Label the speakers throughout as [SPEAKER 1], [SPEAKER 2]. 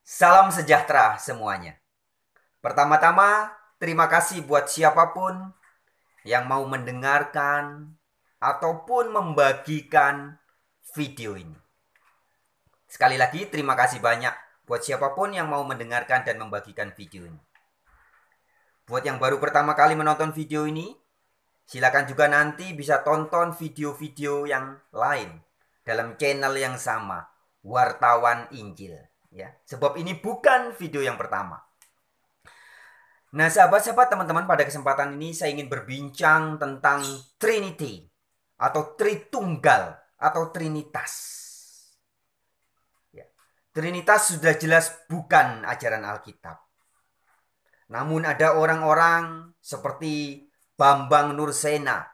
[SPEAKER 1] Salam sejahtera semuanya. Pertama-tama, terima kasih buat siapapun yang mau mendengarkan ataupun membagikan video ini. Sekali lagi, terima kasih banyak buat siapapun yang mau mendengarkan dan membagikan video ini. Buat yang baru pertama kali menonton video ini, silakan juga nanti bisa tonton video-video yang lain dalam channel yang sama, Wartawan Injil. Ya, sebab ini bukan video yang pertama. Nah, sahabat-sahabat, teman-teman, pada kesempatan ini saya ingin berbincang tentang Trinity atau Tritunggal atau Trinitas. Ya. Trinitas sudah jelas bukan ajaran Alkitab. Namun ada orang-orang seperti Bambang Nursena,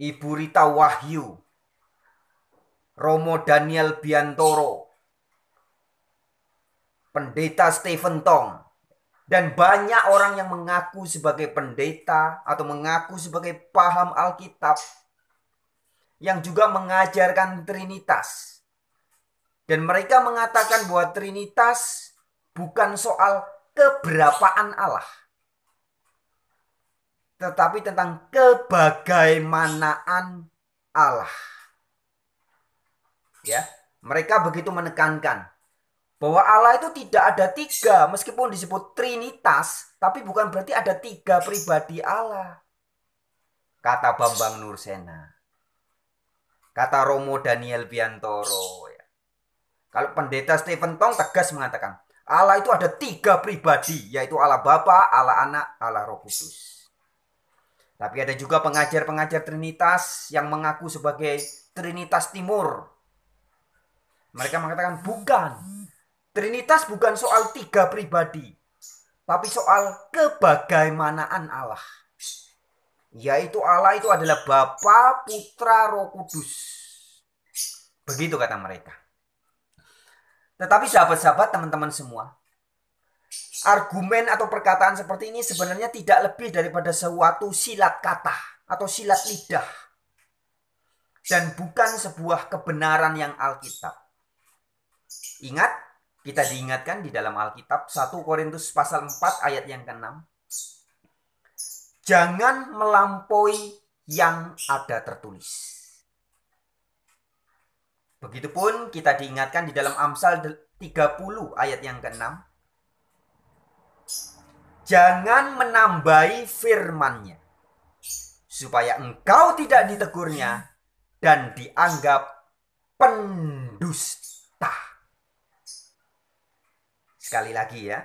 [SPEAKER 1] Ibu Rita Wahyu, Romo Daniel Biantoro, Pendeta Stephen Tong, dan banyak orang yang mengaku sebagai pendeta atau mengaku sebagai paham Alkitab yang juga mengajarkan Trinitas. Dan mereka mengatakan bahwa Trinitas bukan soal keberapaan Allah, tetapi tentang kebagaimanaan Allah. Ya, mereka begitu menekankan bahwa Allah itu tidak ada tiga, meskipun disebut Trinitas, tapi bukan berarti ada tiga pribadi Allah. Kata Bambang Nursena, kata Romo Daniel Biantoro. Ya. Kalau pendeta Stephen Tong tegas mengatakan, Allah itu ada tiga pribadi, yaitu Allah Bapa, Allah Anak, Allah Roh Kudus. Tapi ada juga pengajar-pengajar Trinitas yang mengaku sebagai Trinitas Timur. Mereka mengatakan bukan. Trinitas bukan soal tiga pribadi, tapi soal kebagaimanaan Allah. Yaitu Allah itu adalah Bapa, Putra, Roh Kudus. Begitu kata mereka. Tetapi sahabat-sahabat, teman-teman semua, argumen atau perkataan seperti ini sebenarnya tidak lebih daripada suatu silat kata atau silat lidah. Dan bukan sebuah kebenaran yang Alkitab. Ingat, kita diingatkan di dalam Alkitab 1 Korintus pasal 4 ayat yang ke-6. Jangan melampaui yang ada tertulis. Begitupun kita diingatkan di dalam Amsal 30 ayat yang ke-6. Jangan menambahi firman-Nya, supaya engkau tidak ditegurnya dan dianggap pendusta. Sekali lagi ya,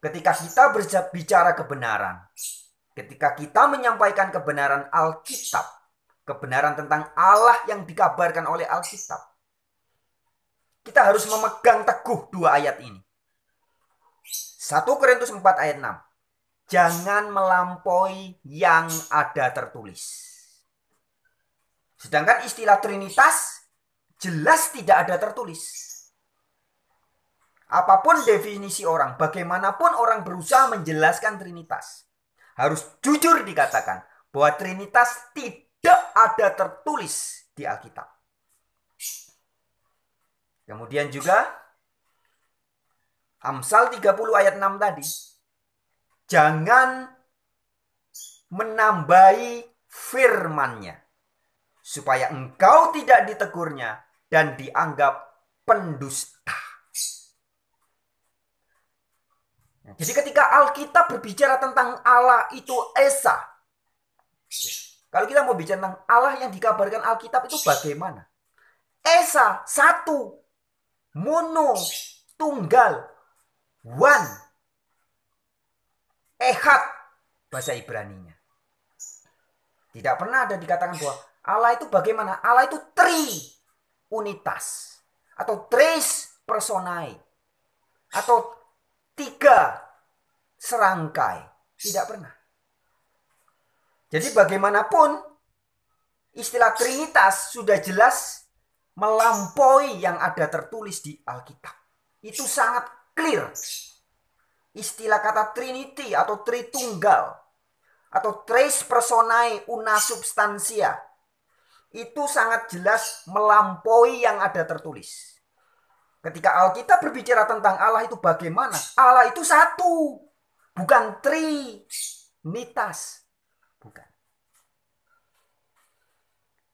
[SPEAKER 1] ketika kita berbicara kebenaran, ketika kita menyampaikan kebenaran Alkitab, kebenaran tentang Allah yang dikabarkan oleh Alkitab, kita harus memegang teguh dua ayat ini. 1 Korintus 4 ayat 6. Jangan melampaui yang ada tertulis. Sedangkan istilah Trinitas jelas tidak ada tertulis. Apapun definisi orang, bagaimanapun orang berusaha menjelaskan Trinitas, harus jujur dikatakan bahwa Trinitas tidak ada tertulis di Alkitab. Kemudian juga Amsal 30 ayat 6 tadi. Jangan menambahi firman-Nya, supaya engkau tidak ditegurnya dan dianggap pendusta. Jadi ketika Alkitab berbicara tentang Allah itu Esa, kalau kita mau bicara tentang Allah yang dikabarkan Alkitab itu bagaimana? Esa, satu, mono, tunggal, one, ehad, bahasa Ibraninya. Tidak pernah ada dikatakan bahwa Allah itu bagaimana? Allah itu triunitas atau tres personae atau tiga serangkai. Tidak pernah. Jadi bagaimanapun istilah Trinitas sudah jelas melampaui yang ada tertulis di Alkitab. Itu sangat clear. Istilah kata Trinity atau Tritunggal atau Tres Personae Una Substantia itu sangat jelas melampaui yang ada tertulis. Ketika Alkitab berbicara tentang Allah itu bagaimana? Allah itu satu, bukan trinitas. Bukan.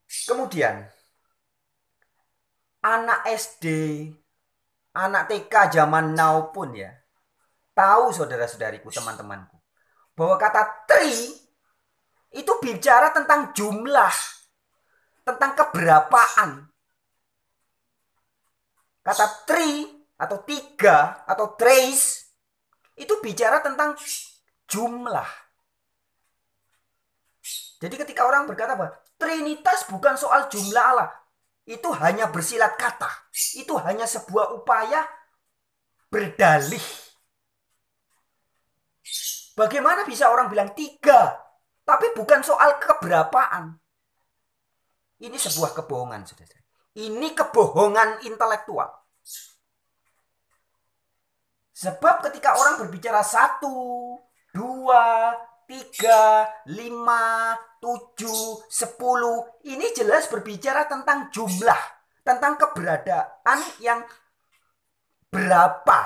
[SPEAKER 1] Kemudian, anak SD, anak TK zaman now pun ya, tahu saudara-saudariku, teman-temanku, bahwa kata tri itu bicara tentang jumlah, tentang keberapaan. Kata tri atau tiga atau trace itu bicara tentang jumlah. Jadi ketika orang berkata bahwa Trinitas bukan soal jumlah Allah, itu hanya bersilat kata, itu hanya sebuah upaya berdalih. Bagaimana bisa orang bilang tiga, tapi bukan soal keberapaan? Ini sebuah kebohongan, saudara. Ini kebohongan intelektual. Sebab ketika orang berbicara 1, 2, 3, 5, 7, 10, ini jelas berbicara tentang jumlah, tentang keberadaan yang berapa.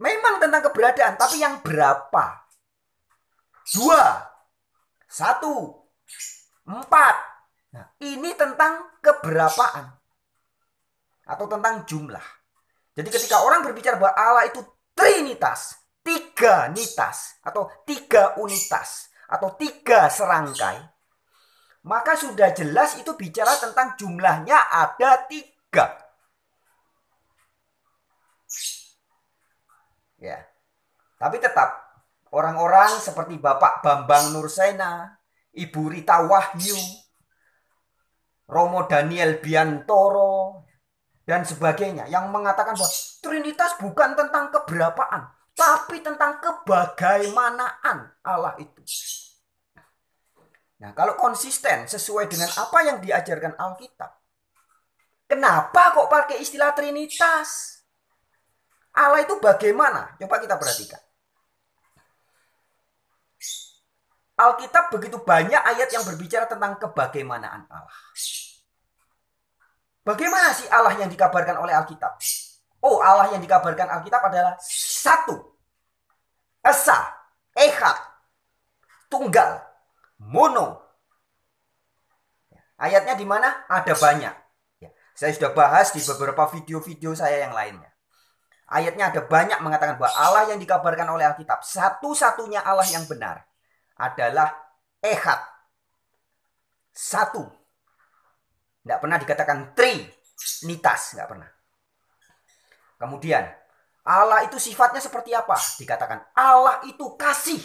[SPEAKER 1] Memang tentang keberadaan, tapi yang berapa? 2, 1, 4. Nah, ini tentang keberapaan atau tentang jumlah. Jadi ketika orang berbicara bahwa Allah itu trinitas, tiga nitas atau tiga unitas atau tiga serangkai, maka sudah jelas itu bicara tentang jumlahnya ada tiga. Ya, tapi tetap orang-orang seperti Bapak Bambang Nursena, Ibu Rita Wahyu, Romo Daniel Biantoro, dan sebagainya yang mengatakan bahwa Trinitas bukan tentang keberapaan, tapi tentang kebagaimanaan Allah itu. Nah, kalau konsisten sesuai dengan apa yang diajarkan Alkitab, kenapa kok pakai istilah Trinitas? Allah itu bagaimana? Coba kita perhatikan. Alkitab begitu banyak ayat yang berbicara tentang kebagaimanaan Allah. Bagaimana sih Allah yang dikabarkan oleh Alkitab? Oh, Allah yang dikabarkan Alkitab adalah satu, esa, echad, tunggal, mono. Ayatnya di mana? Ada banyak. Ya, saya sudah bahas di beberapa video-video saya yang lainnya. Ayatnya ada banyak mengatakan bahwa Allah yang dikabarkan oleh Alkitab, satu-satunya Allah yang benar adalah echad, satu. Tidak pernah dikatakan trinitas, tidak pernah. Kemudian Allah itu sifatnya seperti apa? Dikatakan Allah itu kasih.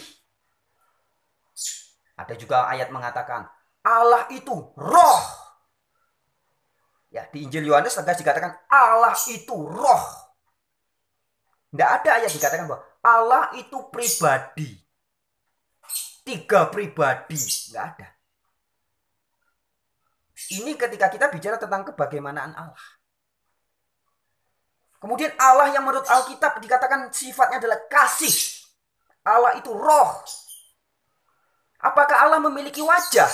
[SPEAKER 1] Ada juga ayat mengatakan Allah itu roh. Ya, di Injil Yohanes tegas dikatakan Allah itu roh. Tidak ada ayat dikatakan bahwa Allah itu pribadi. Tiga pribadi, nggak ada. Ini ketika kita bicara tentang kebagaimanaan Allah. Kemudian Allah yang menurut Alkitab dikatakan sifatnya adalah kasih. Allah itu roh. Apakah Allah memiliki wajah?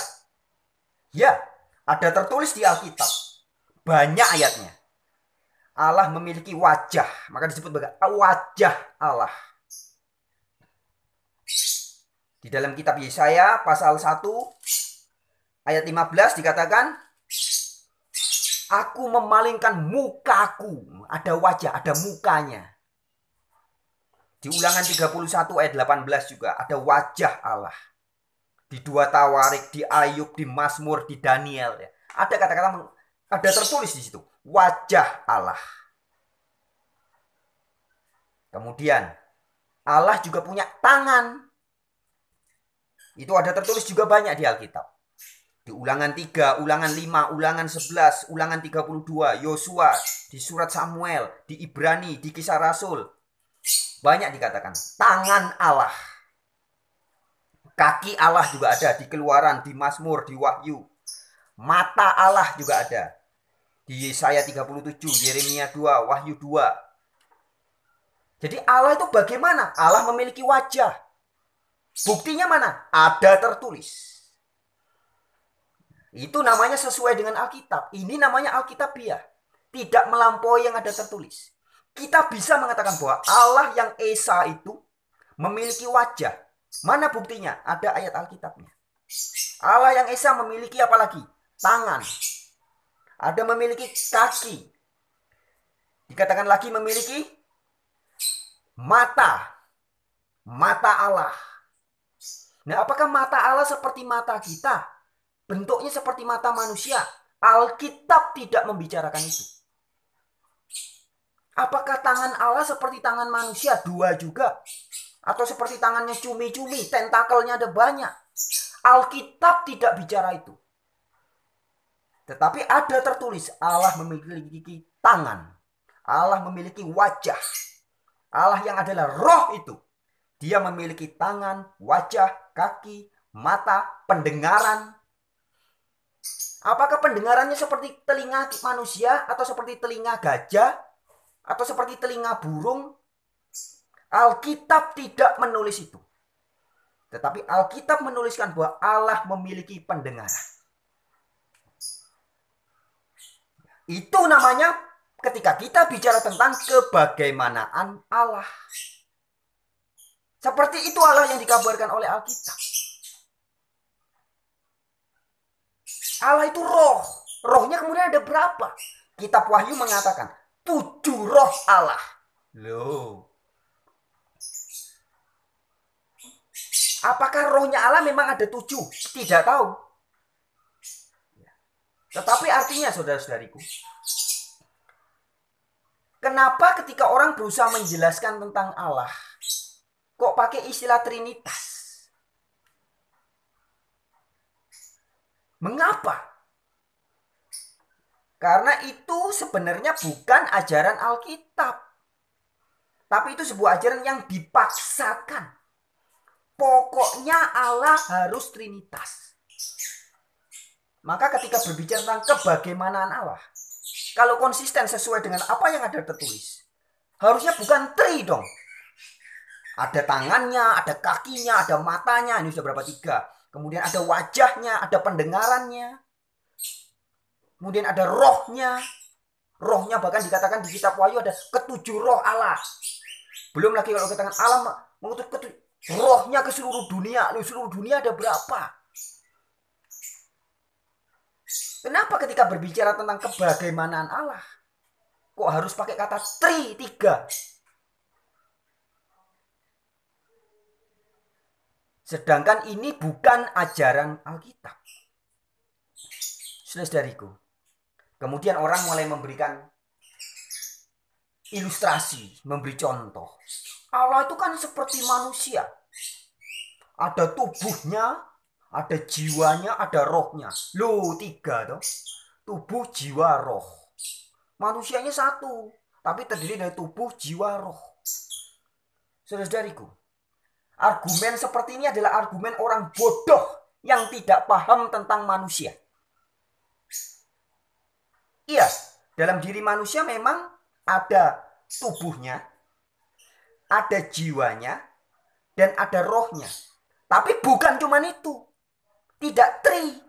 [SPEAKER 1] Ya, ada tertulis di Alkitab. Banyak ayatnya. Allah memiliki wajah. Maka disebut sebagai wajah Allah. Di dalam kitab Yesaya pasal 1 ayat 15 dikatakan, aku memalingkan mukaku. Ada wajah, ada mukanya. Di Ulangan 31 ayat 18 juga ada wajah Allah. Di 2 Tawarik, di Ayub, di Mazmur, di Daniel. Ya. Ada kata-kata, ada tertulis di situ. Wajah Allah. Kemudian, Allah juga punya tangan. Itu ada tertulis juga banyak di Alkitab. Di Ulangan 3, Ulangan 5, Ulangan 11, Ulangan 32, Yosua, di surat Samuel, di Ibrani, di Kisah Rasul. Banyak dikatakan tangan Allah. Kaki Allah juga ada di Keluaran, di Mazmur, di Wahyu. Mata Allah juga ada. Di Yesaya 37, Yeremia 2, Wahyu 2. Jadi Allah itu bagaimana? Allah memiliki wajah. Buktinya mana? Ada tertulis. Itu namanya sesuai dengan Alkitab. Ini namanya Alkitabiah. tidak melampaui yang ada tertulis. Kita bisa mengatakan bahwa Allah yang Esa itu memiliki wajah. Mana buktinya? Ada ayat Alkitabnya. Allah yang Esa memiliki apa lagi? Tangan. Ada memiliki kaki. Dikatakan lagi memiliki mata. Mata Allah. Nah, apakah mata Allah seperti mata kita? Bentuknya seperti mata manusia? Alkitab tidak membicarakan itu. Apakah tangan Allah seperti tangan manusia? Dua juga. Atau seperti tangannya cumi-cumi, tentakelnya ada banyak. Alkitab tidak bicara itu. Tetapi ada tertulis Allah memiliki tangan. Allah memiliki wajah. Allah yang adalah roh itu. Dia memiliki tangan, wajah, kaki, mata, pendengaran. Apakah pendengarannya seperti telinga manusia atau seperti telinga gajah atau seperti telinga burung? Alkitab tidak menulis itu. Tetapi Alkitab menuliskan bahwa Allah memiliki pendengaran. Itu namanya ketika kita bicara tentang kebagaimanaan Allah. Seperti itu Allah yang dikabarkan oleh Alkitab. Allah itu roh. Rohnya kemudian ada berapa? Kitab Wahyu mengatakan 7 roh Allah. Loh. Apakah rohnya Allah memang ada 7? Tidak tahu. Tetapi artinya saudara-saudariku, kenapa ketika orang berusaha menjelaskan tentang Allah, kok pakai istilah Trinitas? Mengapa? Karena itu sebenarnya bukan ajaran Alkitab. Tapi itu sebuah ajaran yang dipaksakan. Pokoknya Allah harus Trinitas. Maka ketika berbicara tentang kebagaimanaan Allah, kalau konsisten sesuai dengan apa yang ada tertulis, harusnya bukan tri dong. Ada tangannya, ada kakinya, ada matanya. Ini sudah berapa? 3. Kemudian ada wajahnya, ada pendengarannya. Kemudian ada rohnya. Rohnya bahkan dikatakan di kitab Wahyu ada 7 roh Allah. Belum lagi kalau katakan Allah mengutus rohnya ke seluruh dunia. Loh, seluruh dunia ada berapa? Kenapa ketika berbicara tentang kebagaimanaan Allah, kok harus pakai kata 3? Sedangkan ini bukan ajaran Alkitab. Saudara-saudariku. Kemudian orang mulai memberikan ilustrasi, memberi contoh. Allah itu kan seperti manusia. Ada tubuhnya, ada jiwanya, ada rohnya. Loh, 3 toh. Tubuh, jiwa, roh. Manusianya 1, tapi terdiri dari tubuh, jiwa, roh. Saudara-saudariku, argumen seperti ini adalah argumen orang bodoh yang tidak paham tentang manusia. Iya, dalam diri manusia memang ada tubuhnya, ada jiwanya, dan ada rohnya. Tapi bukan cuma itu. Tidak 3.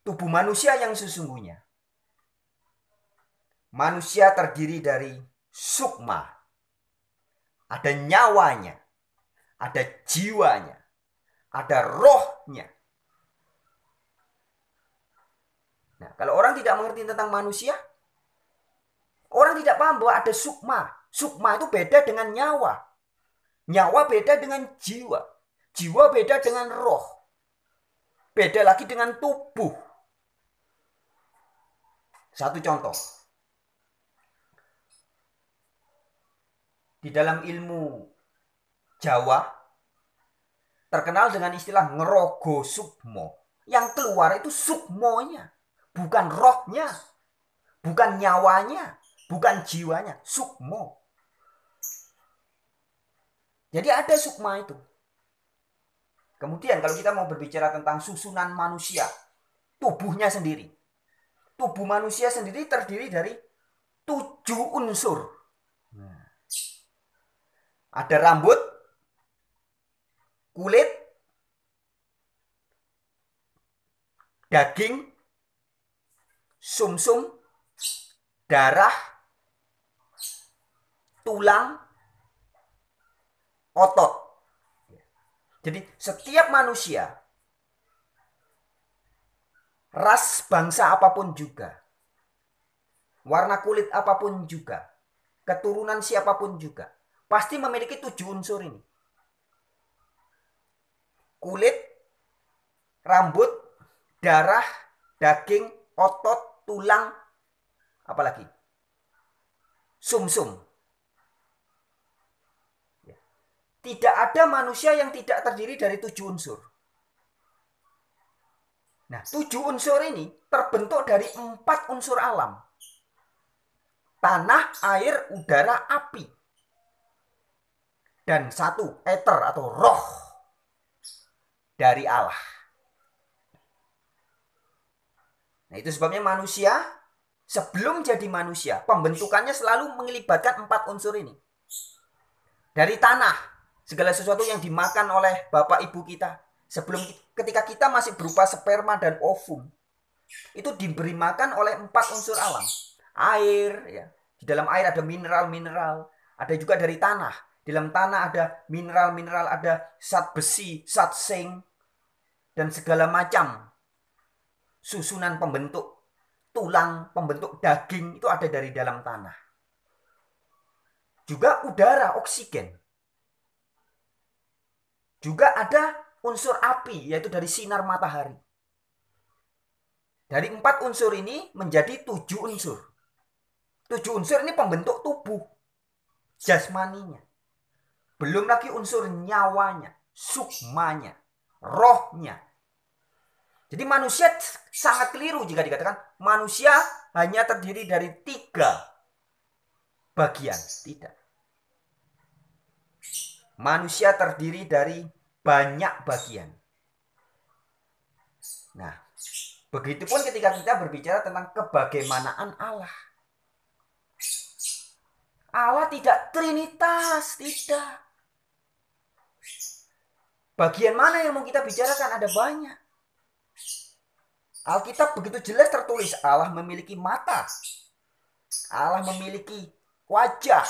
[SPEAKER 1] Tubuh manusia yang sesungguhnya. Manusia terdiri dari sukma. Ada nyawanya. Ada jiwanya. Ada rohnya. Nah, kalau orang tidak mengerti tentang manusia, orang tidak paham bahwa ada sukma. Sukma itu beda dengan nyawa. Nyawa beda dengan jiwa. Jiwa beda dengan roh. Beda lagi dengan tubuh. Satu contoh. Di dalam ilmu Jawa, terkenal dengan istilah ngerogo sukmo. Yang keluar itu sukmonya. Bukan rohnya. Bukan nyawanya. Bukan jiwanya. Sukmo. Jadi ada sukma itu. Kemudian kalau kita mau berbicara tentang susunan manusia. Tubuhnya sendiri. Tubuh manusia sendiri terdiri dari 7 unsur. Ada rambut. Kulit. Daging. sumsum, darah, tulang, otot. Jadi setiap manusia, ras bangsa apapun juga, warna kulit apapun juga, keturunan siapapun juga, pasti memiliki 7 unsur ini. Kulit, rambut, darah, daging, otot, tulang, apalagi sumsum. Tidak ada manusia yang tidak terdiri dari 7 unsur. Nah, 7 unsur ini terbentuk dari 4 unsur alam. Tanah, air, udara, api. Dan 1 eter atau roh dari Allah. Nah, itu sebabnya manusia sebelum jadi manusia, pembentukannya selalu melibatkan 4 unsur ini. Dari tanah, segala sesuatu yang dimakan oleh bapak ibu kita, sebelum ketika kita masih berupa sperma dan ovum, itu diberi makan oleh 4 unsur alam. Air, ya. Di dalam air ada mineral-mineral, ada juga dari tanah. Di dalam tanah ada mineral-mineral, ada zat besi, zat zinc, dan segala macam susunan pembentuk tulang, pembentuk daging itu ada dari dalam tanah. Juga udara, oksigen. Juga ada unsur api, yaitu dari sinar matahari. Dari 4 unsur ini menjadi 7 unsur. 7 unsur ini pembentuk tubuh, jasmaninya. Belum lagi unsur nyawanya, sukmanya, rohnya. Jadi manusia sangat keliru jika dikatakan manusia hanya terdiri dari 3 bagian. Tidak. Manusia terdiri dari banyak bagian. Nah, begitupun ketika kita berbicara tentang kebagaimanaan Allah. Allah tidak trinitas, tidak. Bagian mana yang mau kita bicarakan? Ada banyak. Alkitab begitu jelas tertulis Allah memiliki mata, Allah memiliki wajah,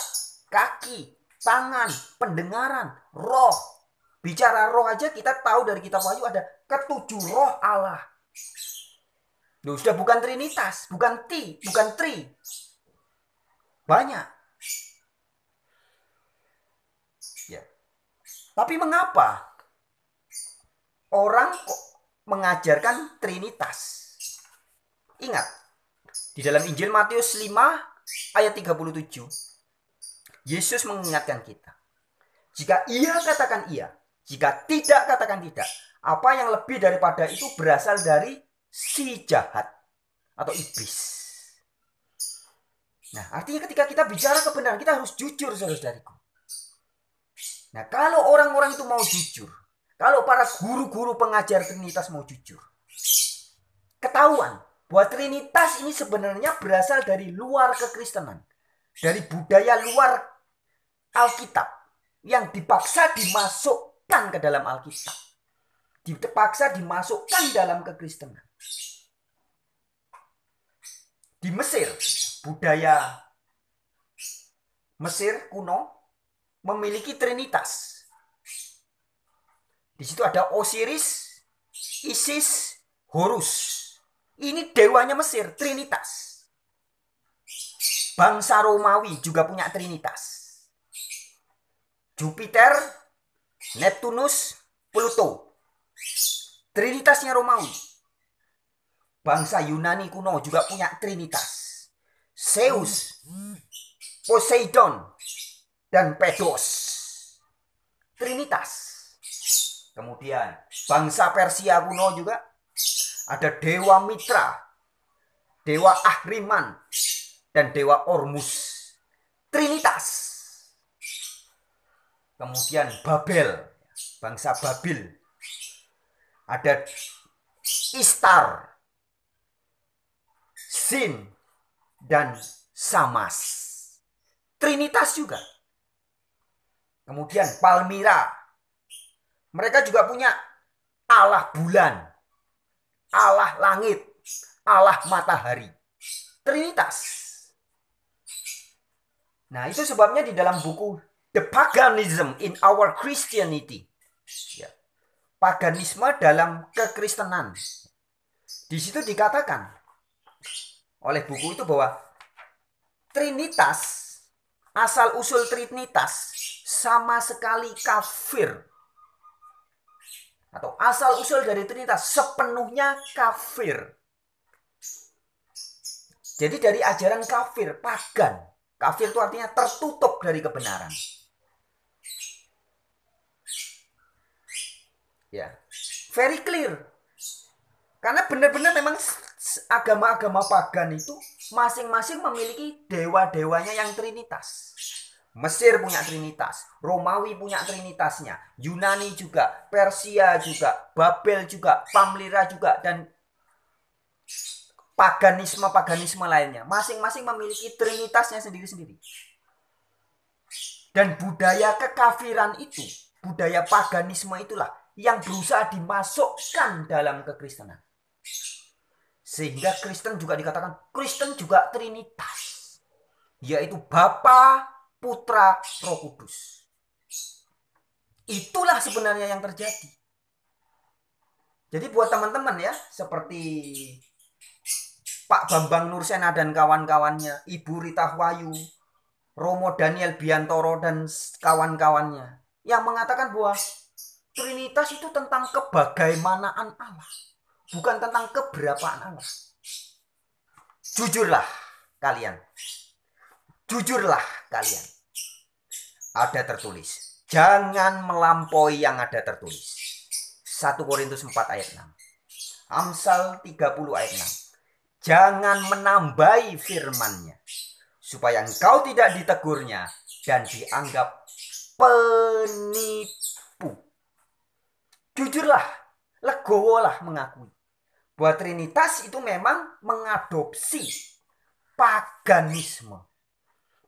[SPEAKER 1] kaki, tangan, pendengaran, roh. Bicara roh aja kita tahu dari kitab Wahyu ada ke-7 roh Allah. Loh, sudah bukan trinitas, bukan tri. Banyak. Ya. Tapi mengapa orang kok mengajarkan trinitas? Ingat, di dalam Injil Matius 5 ayat 37, Yesus mengingatkan kita. Jika iya katakan iya, jika tidak katakan tidak. Apa yang lebih daripada itu berasal dari si jahat atau iblis. Nah, artinya ketika kita bicara kebenaran, kita harus jujur, saudara-saudariku. Nah, kalau orang-orang itu mau jujur, kalau para guru-guru pengajar Trinitas mau jujur, ketahuan bahwa Trinitas ini sebenarnya berasal dari luar kekristenan, dari budaya luar Alkitab yang dipaksa dimasukkan ke dalam Alkitab, dipaksa dimasukkan dalam kekristenan. Di Mesir, budaya Mesir kuno memiliki trinitas. Di situ ada Osiris, Isis, Horus. Ini dewanya Mesir, trinitas. Bangsa Romawi juga punya trinitas. Jupiter, Neptunus, Pluto. Trinitasnya Romawi. Bangsa Yunani kuno juga punya trinitas. Zeus, Poseidon, dan Pedos. Trinitas. Kemudian bangsa Persia kuno juga ada Dewa Mitra, Dewa Ahriman, dan Dewa Ormus. Trinitas. Kemudian Babel, bangsa Babil. Ada Istar, Sin, dan Samas. Trinitas juga. Kemudian Palmira. Mereka juga punya Allah bulan, Allah langit, Allah matahari. Trinitas. Nah, itu sebabnya di dalam buku The Paganism in Our Christianity, ya, paganisme dalam kekristenan, di situ dikatakan oleh buku itu bahwa Trinitas, asal usul Trinitas sama sekali kafir, atau asal usul dari Trinitas sepenuhnya kafir. Jadi dari ajaran kafir, pagan. Kafir itu artinya tertutup dari kebenaran. Ya, very clear. Karena benar-benar memang agama-agama pagan itu masing-masing memiliki dewa-dewanya yang trinitas. Mesir punya trinitas, Romawi punya trinitasnya, Yunani juga, Persia juga, Babel juga, Pamlira juga, dan paganisme lainnya. Masing-masing memiliki trinitasnya sendiri-sendiri. Dan budaya kekafiran itu, budaya paganisme itulah yang berusaha dimasukkan dalam kekristenan. Sehingga Kristen juga dikatakan, Kristen juga trinitas. Yaitu Bapa, Putra, Roh Kudus. Itulah sebenarnya yang terjadi. Jadi buat teman-teman ya, seperti Pak Bambang Nursena dan kawan-kawannya, Ibu Rita Wahyu, Romo Daniel Biantoro dan kawan-kawannya, yang mengatakan bahwa Trinitas itu tentang kebagaimanaan Allah, bukan tentang keberapaan Allah. Jujurlah kalian. Jujurlah kalian. Ada tertulis. Jangan melampaui yang ada tertulis. 1 Korintus 4 ayat 6. Amsal 30 ayat 6. Jangan menambahi firman-Nya, supaya engkau tidak ditegurnya dan dianggap penipu. Jujurlah, legowolah mengakui bahwa Trinitas itu memang mengadopsi paganisme.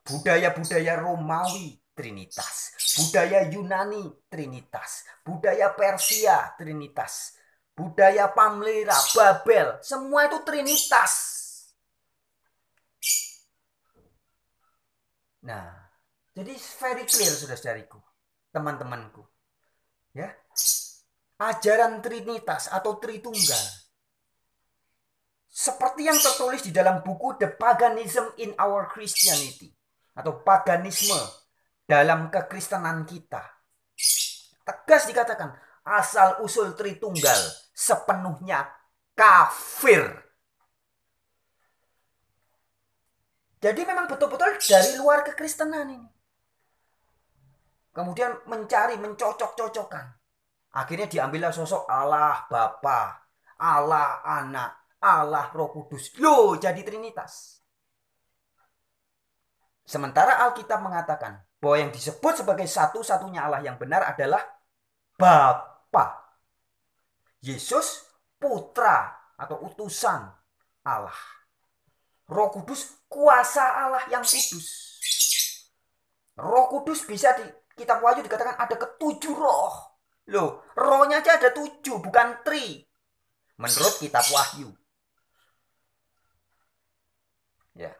[SPEAKER 1] Budaya-budaya Romawi Trinitas, budaya Yunani Trinitas, budaya Persia Trinitas, budaya Pamlira, Babel, semua itu Trinitas. Nah, jadi very clear saudara-saudariku, teman-temanku. Ya. Ajaran Trinitas atau Tritunggal seperti yang tertulis di dalam buku The Paganism in Our Christianity atau paganisme dalam kekristenan kita. Tegas dikatakan, asal usul Tritunggal sepenuhnya kafir. Jadi memang betul-betul dari luar kekristenan ini. Kemudian mencari, mencocok-cocokkan. Akhirnya diambillah sosok Allah Bapa, Allah Anak, Allah Roh Kudus. Loh, jadi Trinitas. Sementara Alkitab mengatakan bahwa yang disebut sebagai satu-satunya Allah yang benar adalah Bapa. Yesus putra atau utusan Allah. Roh Kudus kuasa Allah yang kudus. Roh Kudus bisa di kitab Wahyu dikatakan ada ketujuh roh. Loh, rohnya aja ada 7, bukan 3. Menurut kitab Wahyu. Ya.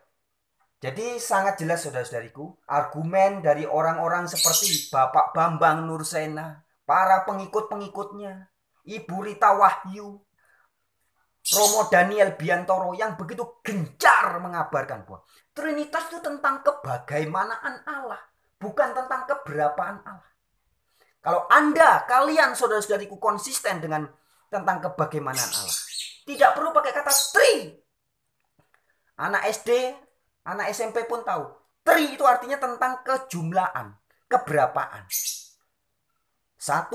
[SPEAKER 1] Jadi sangat jelas saudara-saudariku, argumen dari orang-orang seperti Bapak Bambang Nursena, para pengikut-pengikutnya, Ibu Rita Wahyu, Romo Daniel Biantoro yang begitu gencar mengabarkan bahwa Trinitas itu tentang kebagaimanaan Allah, bukan tentang keberapaan Allah. Kalau kalian saudara-saudariku konsisten dengan tentang kebagaimanaan Allah, tidak perlu pakai kata tri. Anak SD, anak SMP pun tahu. Tri itu artinya tentang kejumlahan, keberapaan. 1,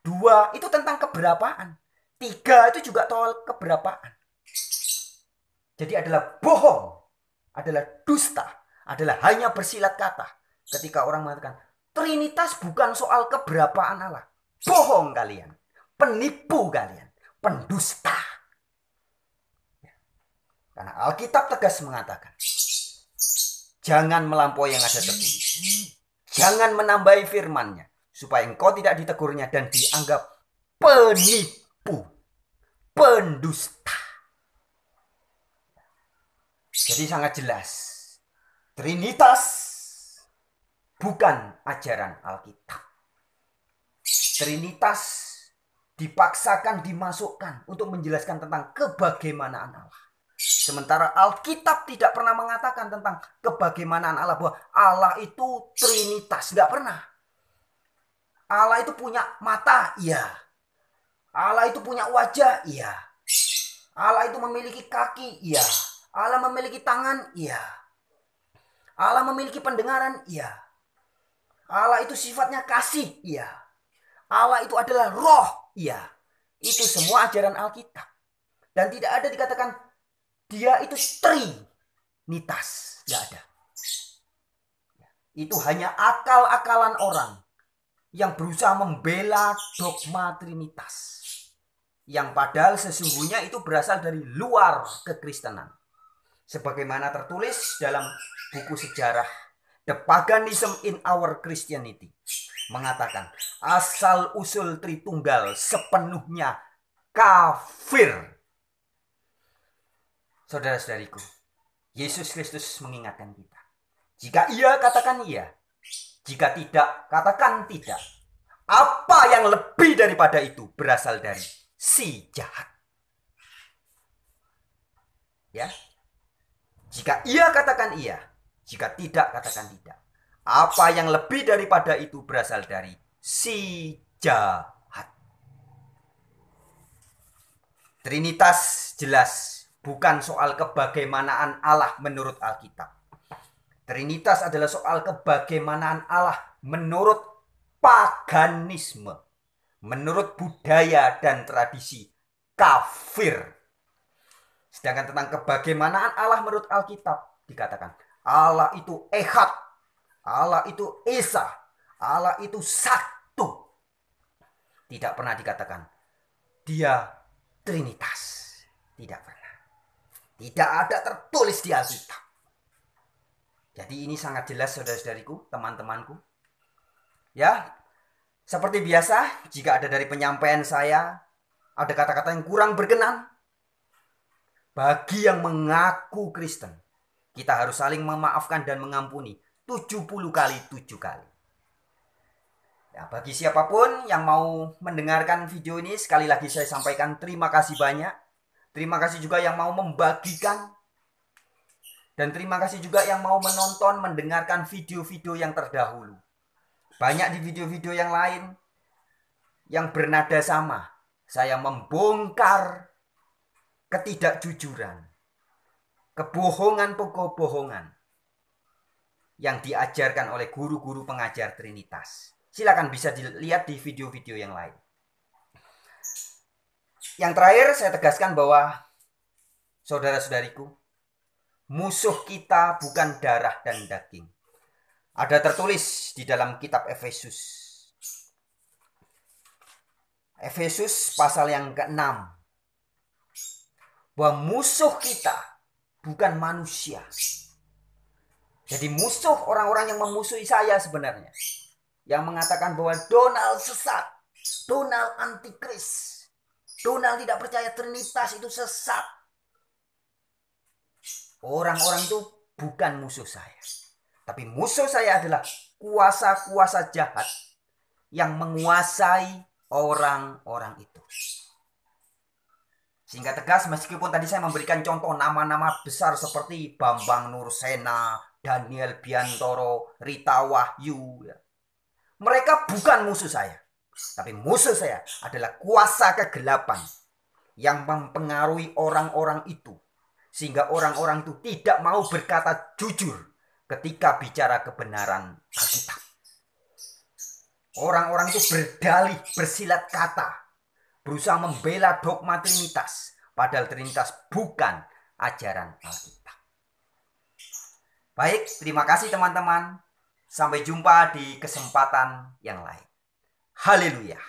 [SPEAKER 1] 2 itu tentang keberapaan. 3 itu juga soal keberapaan. Jadi adalah bohong, adalah dusta, adalah hanya bersilat kata. Ketika orang mengatakan Trinitas bukan soal keberapaan Allah. Bohong kalian. Penipu kalian. Pendusta. Karena Alkitab tegas mengatakan, jangan melampaui yang ada tertulis. Jangan menambahi firman-Nya, supaya engkau tidak ditegurnya dan dianggap penipu. Pendusta. Jadi sangat jelas. Trinitas bukan ajaran Alkitab. Trinitas dipaksakan dimasukkan untuk menjelaskan tentang kebagaimanaan Allah. Sementara Alkitab tidak pernah mengatakan tentang kebagaimanaan Allah, bahwa Allah itu Trinitas. Tidak pernah. Allah itu punya mata, iya. Allah itu punya wajah, iya. Allah itu memiliki kaki, iya. Allah memiliki tangan, iya. Allah memiliki pendengaran, iya. Allah itu sifatnya kasih, iya. Allah itu adalah roh, iya. Itu semua ajaran Alkitab. Dan tidak ada dikatakan dia itu Trinitas. Tidak ada. Itu hanya akal-akalan orang yang berusaha membela dogma Trinitas. Yang padahal sesungguhnya itu berasal dari luar kekristenan. Sebagaimana tertulis dalam buku sejarah The Paganism in Our Christianity, mengatakan asal-usul Tritunggal sepenuhnya kafir. Saudara-saudariku, Yesus Kristus mengingatkan kita. Jika iya, katakan iya. Jika tidak, katakan tidak. Apa yang lebih daripada itu berasal dari si jahat. Ya. Jika iya, katakan iya. Jika tidak, katakan tidak. Apa yang lebih daripada itu berasal dari si jahat. Trinitas jelas bukan soal kebagaimanaan Allah menurut Alkitab. Trinitas adalah soal kebagaimanaan Allah menurut paganisme, menurut budaya dan tradisi kafir. Sedangkan tentang kebagaimanaan Allah menurut Alkitab dikatakan Allah itu Ehad, Allah itu Esa, Allah itu satu. Tidak pernah dikatakan dia Trinitas. Tidak pernah. Tidak ada tertulis di Alkitab. Jadi ini sangat jelas saudara-saudariku, teman-temanku. Ya, seperti biasa, jika ada dari penyampaian saya ada kata-kata yang kurang berkenan, bagi yang mengaku Kristen, kita harus saling memaafkan dan mengampuni 70 kali 7 kali. Ya, bagi siapapun yang mau mendengarkan video ini, sekali lagi saya sampaikan terima kasih banyak. Terima kasih juga yang mau membagikan. Dan terima kasih juga yang mau menonton, mendengarkan video-video yang terdahulu. Banyak di video-video yang lain yang bernada sama. Saya membongkar ketidakjujuran, kebohongan-kebohongan yang diajarkan oleh guru-guru pengajar Trinitas. Silakan bisa dilihat di video-video yang lain. Yang terakhir saya tegaskan bahwa saudara-saudariku, musuh kita bukan darah dan daging. Ada tertulis di dalam kitab Efesus. Efesus pasal yang ke-6. Bahwa musuh kita bukan manusia. Jadi musuh orang-orang yang memusuhi saya sebenarnya. Yang mengatakan bahwa Donald sesat. Donald antikris. Donald tidak percaya Trinitas, itu sesat. Orang-orang itu bukan musuh saya. Tapi musuh saya adalah kuasa-kuasa jahat yang menguasai orang-orang itu. Sehingga tegas, meskipun tadi saya memberikan contoh nama-nama besar seperti Bambang Nursena, Daniel Biantoro, Rita Wahyu. Mereka bukan musuh saya. Tapi musuh saya adalah kuasa kegelapan yang mempengaruhi orang-orang itu. Sehingga orang-orang itu tidak mau berkata jujur ketika bicara kebenaran Alkitab. Orang-orang itu berdalih, bersilat kata, berusaha membela dogma Trinitas. Padahal Trinitas bukan ajaran Alkitab. Baik, terima kasih teman-teman. Sampai jumpa di kesempatan yang lain. Haleluya.